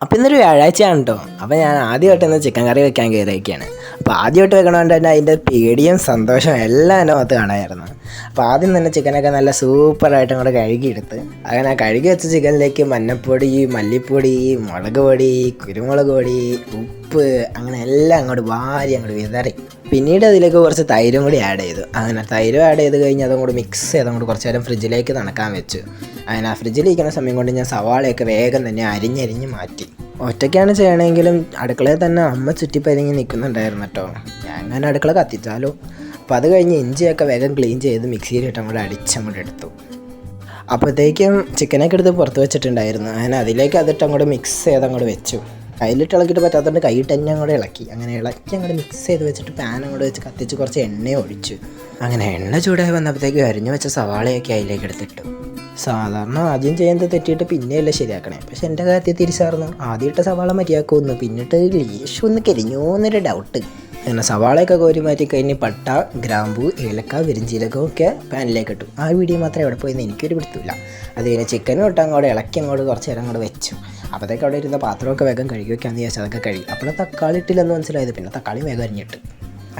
അപ്പോൾ ഇന്നൊരു വ്യാഴാഴ്ചയാണ് കേട്ടോ. അപ്പോൾ ഞാൻ ആദ്യമായിട്ടൊന്ന് ചിക്കൻ കറി വെക്കാൻ കയറിയൊക്കെയാണ്. അപ്പോൾ ആദ്യമായിട്ട് വെക്കണോണ്ട് തന്നെ അതിൻ്റെ പേടിയും സന്തോഷവും എല്ലാം എൻ്റെ മുഖത്ത് കാണാമായിരുന്നു. അപ്പോൾ ആദ്യം തന്നെ ചിക്കനൊക്കെ നല്ല സൂപ്പറായിട്ട് അങ്ങോട്ട് കഴുകിയെടുത്ത് അങ്ങനെ കഴുകി വെച്ച ചിക്കനിലേക്ക് മഞ്ഞൾപ്പൊടി, മല്ലിപ്പൊടി, മുളക് പൊടി, കുരുമുളക് പൊടി, ഉപ്പ് അങ്ങനെ എല്ലാം അങ്ങോട്ട് വാരി അങ്ങോട്ട് വിതറി. പിന്നീട് അതിലേക്ക് കുറച്ച് തൈരും കൂടി ആഡ് ചെയ്തു. അങ്ങനെ തൈരും ആഡ് ചെയ്ത് കഴിഞ്ഞ് അതും കൂടി മിക്സ് ചെയ്ത് അങ്ങോട്ട് കുറച്ച് നേരം ഫ്രിഡ്ജിലേക്ക് തണുക്കാൻ വെച്ചു. അങ്ങനെ ആ ഫ്രിഡ്ജിലിരിക്കുന്ന സമയം കൊണ്ട് ഞാൻ സവാളയൊക്കെ വേഗം തന്നെ അരിഞ്ഞരിഞ്ഞ് മാറ്റി. ഒറ്റയ്ക്കാണ് ചെയ്യണമെങ്കിലും അടുക്കളയിൽ തന്നെ അമ്മ ചുറ്റിപ്പരിഞ്ഞ് നിൽക്കുന്നുണ്ടായിരുന്നു കേട്ടോ. ഞാൻ അങ്ങനെ അടുക്കള കത്തിച്ചാലോ. അപ്പോൾ അത് കഴിഞ്ഞ് ഇഞ്ചിയൊക്കെ വേഗം ക്ലീൻ ചെയ്ത് മിക്സിയിലിട്ട് അങ്ങോട്ട് അടിച്ചങ്ങോട്ട് എടുത്തു. അപ്പോഴത്തേക്കും ചിക്കനൊക്കെ എടുത്ത് പുറത്ത് വെച്ചിട്ടുണ്ടായിരുന്നു. അങ്ങനെ അതിലേക്ക് അതിട്ട് അങ്ങോട്ട് മിക്സ് ചെയ്ത് അങ്ങോട്ട് വെച്ചു. കയ്യിലിട്ട് ഇളക്കിയിട്ട് പറ്റാത്തതുകൊണ്ട് കൈയിട്ട് തന്നെ അങ്ങോട്ട് ഇളക്കി. അങ്ങനെ ഇളക്കി അങ്ങോട്ട് മിക്സ് ചെയ്ത് വെച്ചിട്ട് പാൻ അങ്ങോട്ട് വെച്ച് കത്തിച്ച് കുറച്ച് എണ്ണ ഒഴിച്ചു. അങ്ങനെ എണ്ണ ചൂടായി വന്നപ്പോഴത്തേക്ക് അരിഞ്ഞു വെച്ച സവാളയൊക്കെ അതിലേക്ക് എടുത്തിട്ടു. സാധാരണ ആദ്യം ചെയ്യുന്നത് തെറ്റിയിട്ട് പിന്നെയല്ല ശരിയാക്കണേ. പക്ഷെ എൻ്റെ കാര്യത്തിൽ തിരിച്ചായിരുന്നു. ആദ്യമായിട്ട് സവാള മതിയാക്കുമെന്ന്, പിന്നിട്ട് ലേശം ഒന്ന് കരിഞ്ഞോന്നൊരു ഡൗട്ട്. അങ്ങനെ സവാളയൊക്കെ കോരി മാറ്റി കഴിഞ്ഞ് പട്ട, ഗ്രാമ്പൂ, ഏലക്ക, വിരിഞ്ചീരകമൊക്കെ പാനിലേക്ക് ഇട്ടു. ആ വീഡിയോ മാത്രമേ എവിടെ പോയെന്ന് എനിക്കൊരു പിടുത്തില്ല. അത് കഴിഞ്ഞ് ചിക്കനും ഇട്ട് അങ്ങോട്ട് ഇളക്കി അങ്ങോട്ട് കുറച്ച് നേരം അങ്ങോട്ട് വെച്ചു. അപ്പോഴത്തേക്ക് അവിടെ ഇരുന്ന പാത്രമൊക്കെ വേഗം കഴുകി വെക്കാമെന്ന് വിചാരിച്ചു. അതൊക്കെ കഴുകി. അപ്പോൾ തക്കാളി ഇട്ടില്ലെന്ന് മനസ്സിലായത്. പിന്നെ തക്കാളി വേഗം അരിഞ്ഞിട്ട്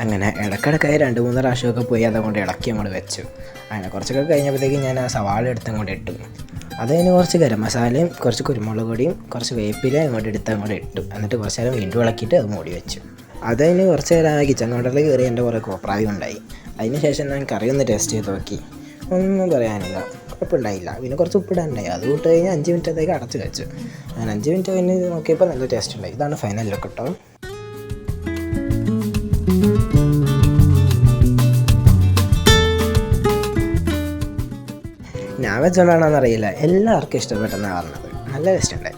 അങ്ങനെ ഇടക്കിടക്കായി 2-3 പ്രാവശ്യമൊക്കെ പോയി അതങ്ങോട്ട് ഇളക്കി അങ്ങോട്ട് വെച്ചു. അങ്ങനെ കുറച്ചൊക്കെ കഴിഞ്ഞപ്പോഴത്തേക്കും ഞാൻ ആ സവാള എടുത്ത് അങ്ങോട്ട് ഇട്ടു. അതിന് കുറച്ച് ഗരം മസാലയും കുറച്ച് കുരുമുളക് പൊടിയും കുറച്ച് വേപ്പില അങ്ങോട്ട് എടുത്ത് അങ്ങോട്ട് ഇട്ടു. എന്നിട്ട് കുറച്ച് നേരം വീണ്ടും ഇളക്കിയിട്ട് അത് മൂടി വെച്ചു. അതിന് കുറച്ച് നേരം കിച്ചൺ കൗണ്ടറിൽ കയറി എൻ്റെ കുറേ കോപ്രാവി ഉണ്ടായി. അതിന് ശേഷം ഞാൻ കറി ഒന്ന് ടേസ്റ്റ് ചെയ്ത് നോക്കി. ഒന്നും പറയാനില്ല, കുഴപ്പമുണ്ടായില്ല. പിന്നെ കുറച്ച് ഉപ്പിടാനുണ്ടായി. അത് വിട്ട് കഴിഞ്ഞ് 5 മിനിറ്റത്തേക്ക് അടച്ച് വെച്ചു. ഞാൻ 5 മിനിറ്റ് കഴിഞ്ഞ് നോക്കിയപ്പോൾ നല്ല ടേസ്റ്റ് ഉണ്ടായി. ഇതാണ് ഫൈനൽ ലുക്ക് കേട്ടോ. ഞാൻ വെച്ചോണ്ടാണെന്നറിയില്ല, എല്ലാവർക്കും ഇഷ്ടപ്പെട്ടെന്നാണ് പറഞ്ഞത്. നല്ല ടേസ്റ്റ് ഉണ്ടായി.